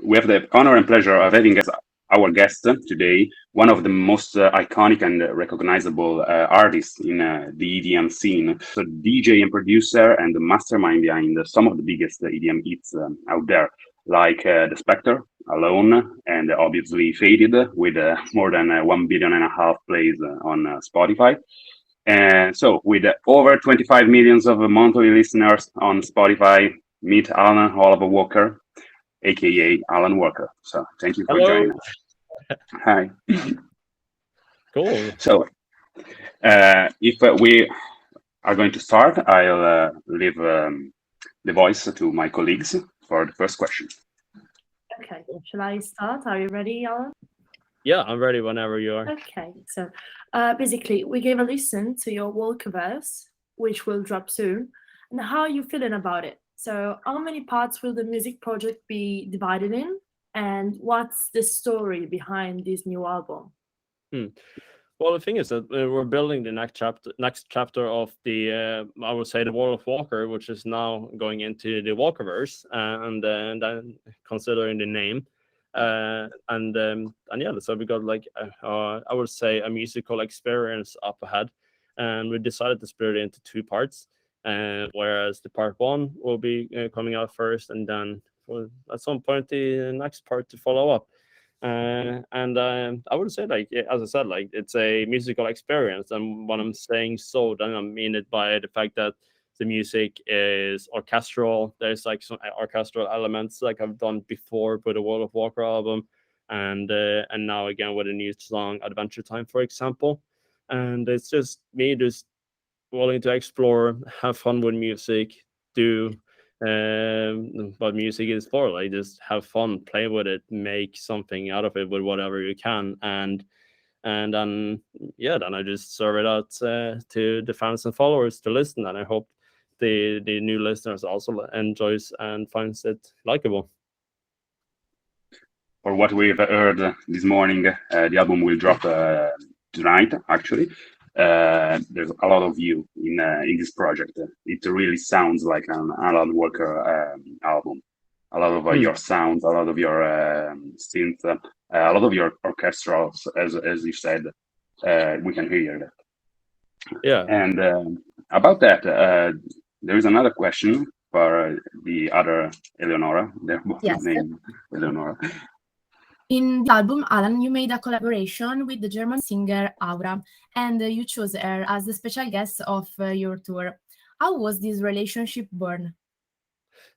we have the honor and pleasure of having as our guest today one of the most iconic and recognizable artists in the EDM scene. So DJ and producer and the mastermind behind some of the biggest EDM hits out there, like The Spectre, Alone, and obviously Faded, with more than 1.5 billion plays on Spotify. And so, with over 25 millions of monthly listeners on Spotify, meet Alan Oliver Walker, aka Alan Walker. So, thank you for joining us. Hi. Cool. So, if we are going to start, I'll leave the voice to my colleagues for the first question. Okay, shall I start? Are you ready, Alan? Yeah, I'm ready whenever you are. Okay, so basically, we gave a listen to your Walkerverse, which will drop soon. And how are you feeling about it? So, how many parts will the music project be divided in? And what's the story behind this new album? Well, the thing is that we're building the next chapter of the, I would say, the World of Walker, which is now going into the Walkerverse, and then considering the name, and yeah, so we got like I would say a musical experience up ahead, and we decided to split it into two parts, whereas the part one will be coming out first, and then at some point the next part to follow up. And I would say, like, as I said, like, it's a musical experience, and when I'm saying so, then I mean it by the fact that the music is orchestral. There's like some orchestral elements like I've done before with the World of Walker album, and now again with a new song, Adventure Time, for example. And it's just me just willing to explore, have fun with music, do what music is for. Like, just have fun, play with it, make something out of it with whatever you can, and then yeah, then I just serve it out to the fans and followers to listen, and I hope the new listeners also enjoys and finds it likable. For what we've heard this morning, the album will drop tonight, actually. There's a lot of you in this project. It really sounds like an Alan Walker album. A lot of your sounds, a lot of your synth, a lot of your orchestrals, as you said. We can hear that. Yeah. And about that, there is another question for the other Eleonora. They're both named Eleonora. In the album, Alan, you made a collaboration with the German singer Aura, and you chose her as the special guest of your tour. How was this relationship born?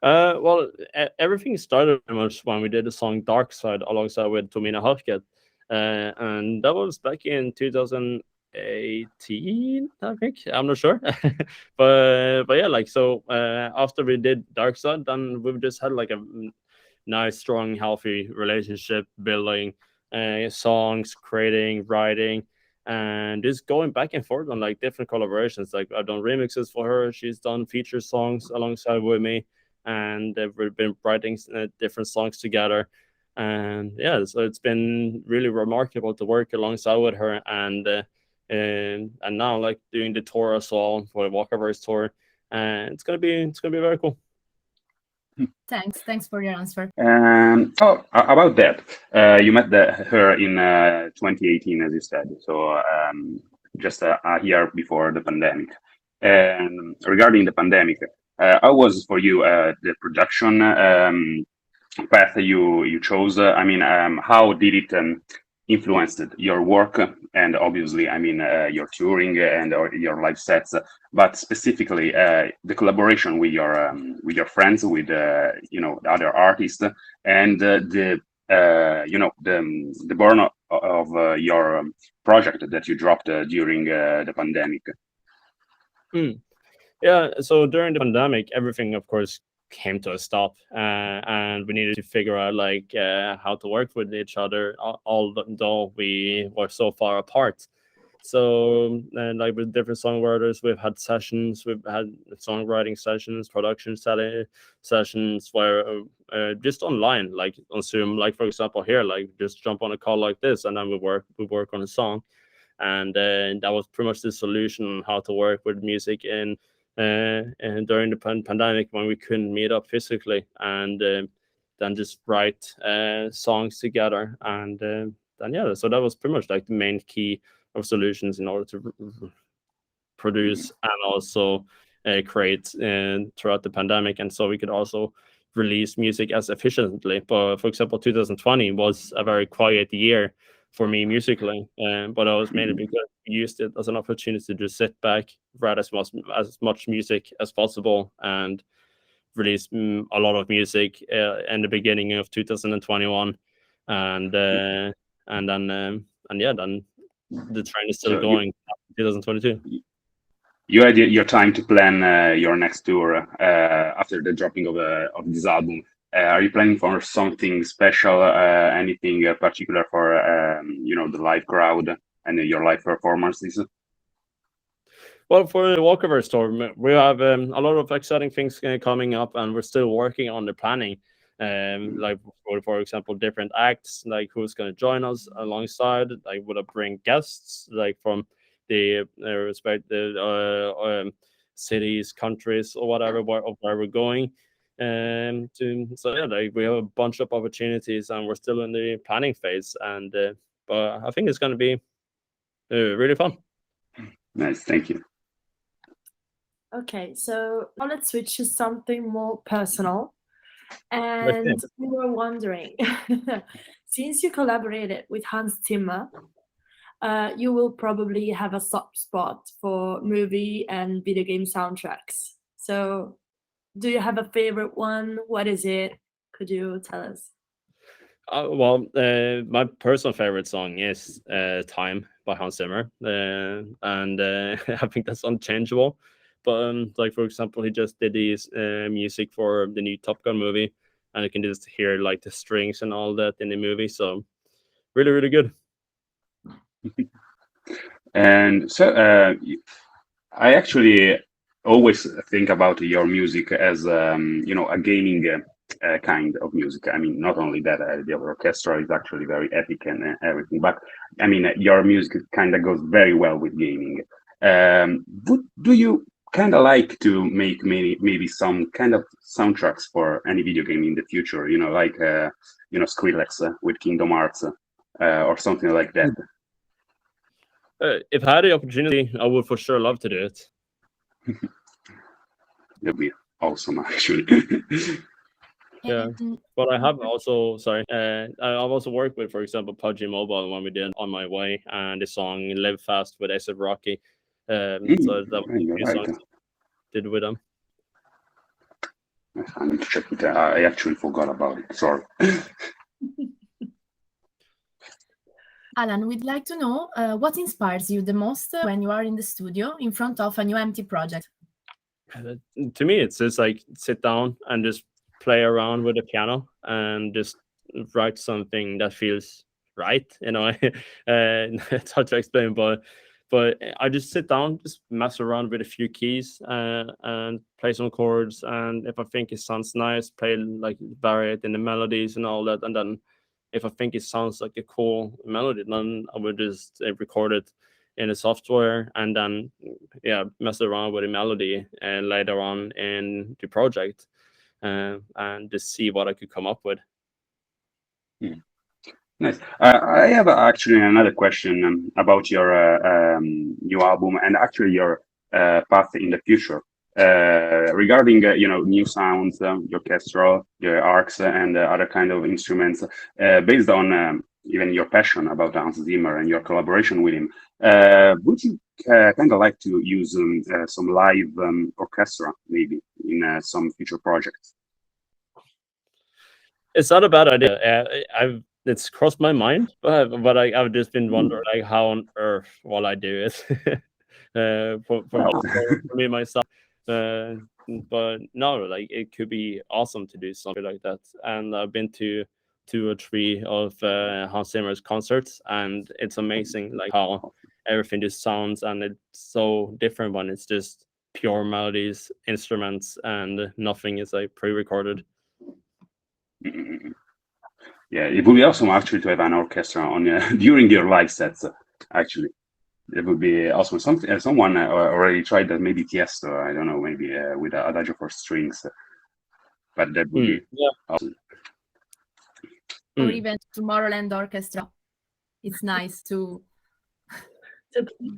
Well, everything started pretty much when we did the song Dark Side alongside with Tomina Harket. And that was back in 2018, I think. I'm not sure. but yeah, like, so after we did Dark Side, then we've just had like a nice, strong, healthy relationship, building songs, creating, writing, and just going back and forth on like different collaborations. Like, I've done remixes for her, she's done feature songs alongside with me, and we've been writing different songs together. And yeah, so it's been really remarkable to work alongside with her, and now like doing the tour as well for the Walkerverse tour, and it's gonna be very cool. Thanks for your answer. About that, you met her in 2018, as you said. So just a year before the pandemic. And regarding the pandemic, how was for you the production path you chose? I mean, how did it influenced your work, and obviously, I mean, your touring and your live sets, but specifically the collaboration with your friends, with the other artists, and the burn of your project that you dropped during the pandemic. Yeah, so during the pandemic, everything, of course, came to a stop, and we needed to figure out like how to work with each other, although we were so far apart. So like with different songwriters, we've had sessions, we've had songwriting sessions, production sessions where just online, like on Zoom, like for example here, like just jump on a call like this, and then we work on a song. And that was pretty much the solution on how to work with music and during the pandemic when we couldn't meet up physically. And then just write songs together. And then yeah, so that was pretty much like the main key of solutions in order to produce and also create throughout the pandemic, and so we could also release music as efficiently. But for example, 2020 was a very quiet year for me musically, but I was mainly because we used it as an opportunity to just sit back, write as much music as possible, and release a lot of music in the beginning of 2021, and then the train is still So going. 2022. you had your time to plan your next tour after the dropping of this album. Are you planning for something special, anything particular for the live crowd and your live performances? Well, for the Walkerverse tour, we have a lot of exciting things coming up, and we're still working on the planning. Like for example, different acts, like who's going to join us alongside. Like, would I bring guests like from the respective cities, countries, or whatever where we're going. So yeah, like we have a bunch of opportunities, and we're still in the planning phase. And but I think it's going to be really fun. Nice, thank you. Okay, so now let's switch to something more personal. And we were wondering, since you collaborated with Hans Zimmer, you will probably have a soft spot for movie and video game soundtracks. So do you have a favorite one? What is it? Could you tell us? Well, my personal favorite song is Time by Hans Zimmer. And I think that's unchangeable. But like, for example, he just did his music for the new Top Gun movie, and you can just hear like the strings and all that in the movie. So really, really good. And so I actually always think about your music as a gaming kind of music. I mean, not only that, the orchestra is actually very epic and everything, but I mean, your music kind of goes very well with gaming. Do you kind of like to make maybe some kind of soundtracks for any video game in the future? Like Skrillex with Kingdom Hearts or something like that. If I had the opportunity, I would for sure love to do it. That'd be awesome, actually. Yeah, but I have also, I've also worked with, for example, PUBG Mobile when we did On My Way and the song Live Fast with A$AP Rocky. So that was a few songs I did with them. I need to check it out. I actually forgot about it. Sorry. Alan, we'd like to know what inspires you the most when you are in the studio in front of a new empty project. To me, it's just like sit down and just play around with the piano and just write something that feels right. It's hard to explain, but I just sit down, just mess around with a few keys and play some chords. And if I think it sounds nice, play like vary it in the melodies and all that. And then if I think it sounds like a cool melody, then I would just record it in the software and then mess around with the melody and later on in the project and just see what I could come up with. Nice. I have actually another question about your new album and actually your path in the future regarding new sounds, your orchestral, your arcs, and other kind of instruments based on even your passion about Hans Zimmer and your collaboration with him. Would you kind of like to use some live orchestra maybe in some future projects? It's not a bad idea. It's crossed my mind, but I've just been wondering like how on earth will I do it for me myself. But no, like it could be awesome to do something like that. And I've been to 2 or 3 of Hans Zimmer's concerts, and it's amazing like how everything just sounds, and it's so different when it's just pure melodies, instruments, and nothing is like pre-recorded. Yeah, it would be awesome actually to have an orchestra on during your live sets. Actually, it would be awesome. Someone already tried that, maybe Tiesto. I don't know, maybe with Adagio for strings. But that would be awesome. or even Tomorrowland Orchestra. It's nice to.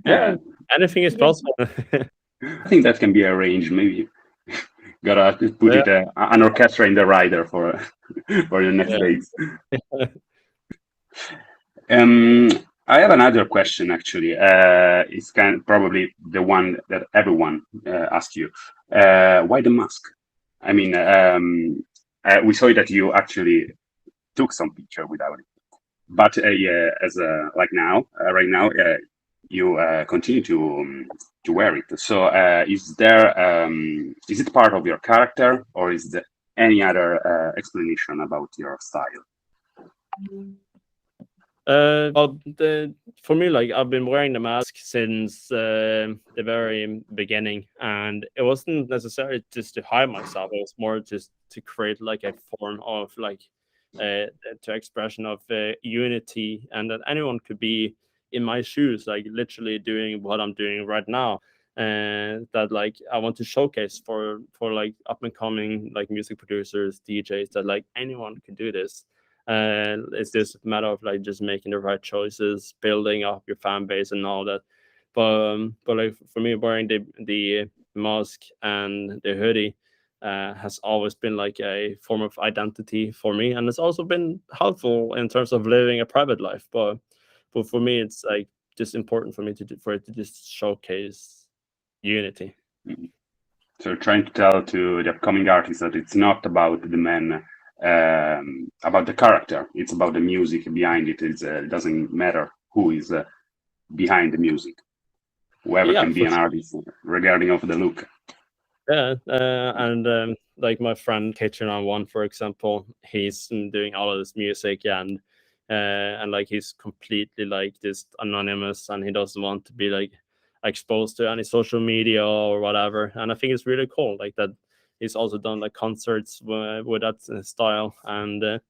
Yeah, anything is possible. I think that can be arranged. Maybe gotta put it an orchestra in the rider for your next dates. I have another question actually. It's probably the one that everyone asks you. Why the mask? I mean, we saw that you actually took some picture without it, but right now, you continue to wear it. So, is it part of your character, or is there any other explanation about your style? For me, like I've been wearing the mask since the very beginning, and it wasn't necessarily just to hide myself. It was more just to create like a form of like to expression of unity, and that anyone could be in my shoes, like literally doing what I'm doing right now. And that like I want to showcase for like up and coming like music producers, DJs, that like anyone can do this. It's just a matter of like just making the right choices, building up your fan base and all that. But like for me, wearing the mask and the hoodie has always been like a form of identity for me, and it's also been helpful in terms of living a private life. But for me, it's like just important for me for it to just showcase unity. So trying to tell to the upcoming artists that it's not about the men. About the character, it's about the music behind it. It doesn't matter who is behind the music. Whoever can be an artist, regarding of the look. Yeah, and like my friend Kitchen1, for example, he's doing all of this music, and like he's completely like just anonymous, and he doesn't want to be like exposed to any social media or whatever. And I think it's really cool, like that. He's also done like concerts with that style, and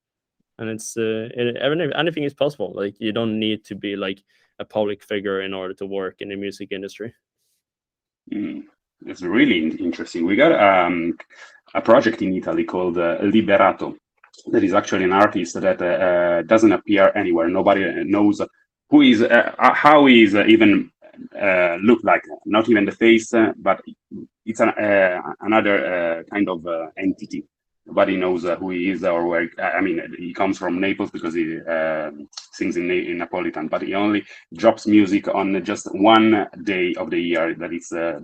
it's anything is possible. Like you don't need to be like a public figure in order to work in the music industry. It's really interesting. We got a project in Italy called Liberato. That is actually an artist that doesn't appear anywhere. Nobody knows who is, how he is even look like. Not even the face, but it's another kind of entity. Nobody knows who he is or where. I mean, he comes from Naples because he sings in Napolitan, but he only drops music on just one day of the year. That is the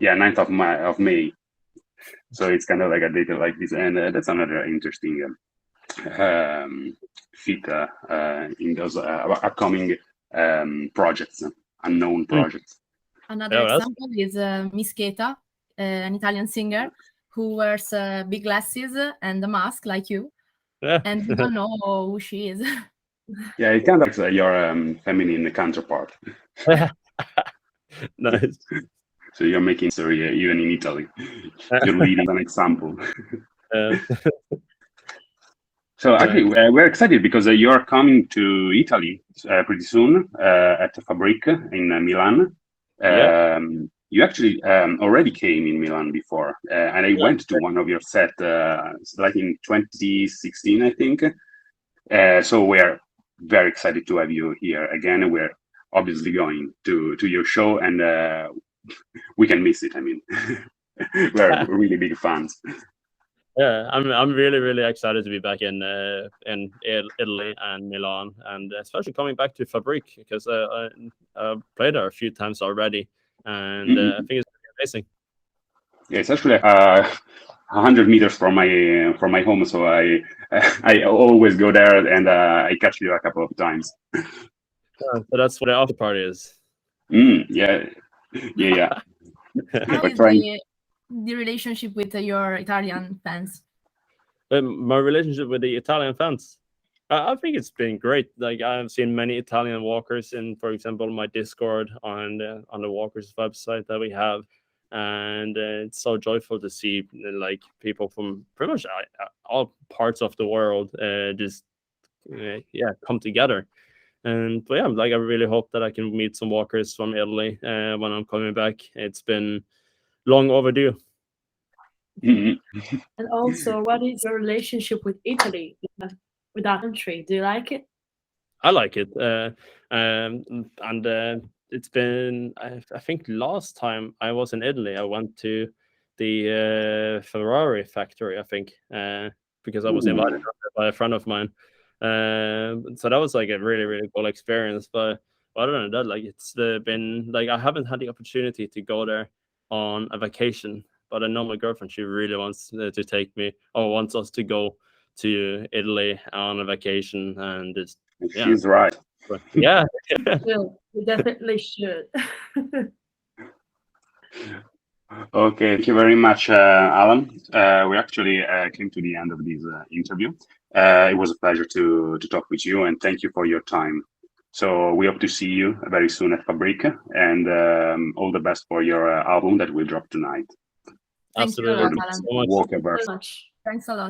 9th of May. So it's kind of like a date like this, and that's another interesting fit in those upcoming projects, unknown projects. Another example is Mischeta, an Italian singer who wears big glasses and a mask like you, and you don't know who she is. Yeah, it kind of like your feminine counterpart. Nice. So you're making history even in Italy. You're leading an example. So actually, we're excited because you're coming to Italy pretty soon at Fabric in Milan. You actually already came in Milan before, and I went to one of your set like in 2016, I think. So we're very excited to have you here again. We're obviously going to your show, and we can miss it. I mean, we're really big fans. Yeah, I'm really excited to be back in Italy and Milan, and especially coming back to Fabric because I played there a few times already, and I think it's amazing. Yeah, it's actually 100 meters from my home, so I always go there, and I catch you a couple of times. So that's what the after party is. Yeah. How is the relationship with your Italian fans? My relationship with the Italian fans, I think it's been great. Like I've seen many Italian walkers in, for example, my Discord on the Walkers website that we have, and it's so joyful to see like people from pretty much all parts of the world just come together. But yeah, like I really hope that I can meet some walkers from Italy when I'm coming back. It's been long overdue. Mhm. And also, what is your relationship with Italy, with that country? Do you like it? I like it. And it's been, I think last time I was in Italy, I went to the Ferrari factory, I think, because I was invited Ooh. by a friend of mine. So that was like a really, really cool experience. But other than that, like it's been like I haven't had the opportunity to go there on a vacation. But I know my girlfriend, she really wants to take me or wants us to go to Italy on a vacation, and it's yeah, She's right. yeah. Well, you definitely should. Okay, thank you very much, Alan. We actually came to the end of this interview. It was a pleasure to talk with you, and thank you for your time. So we hope to see you very soon at Fabrica, and all the best for your album that will drop tonight. Thank you a Absolutely. lot, Thank you Alan. so much. Walkerverse. So much. Thanks a lot.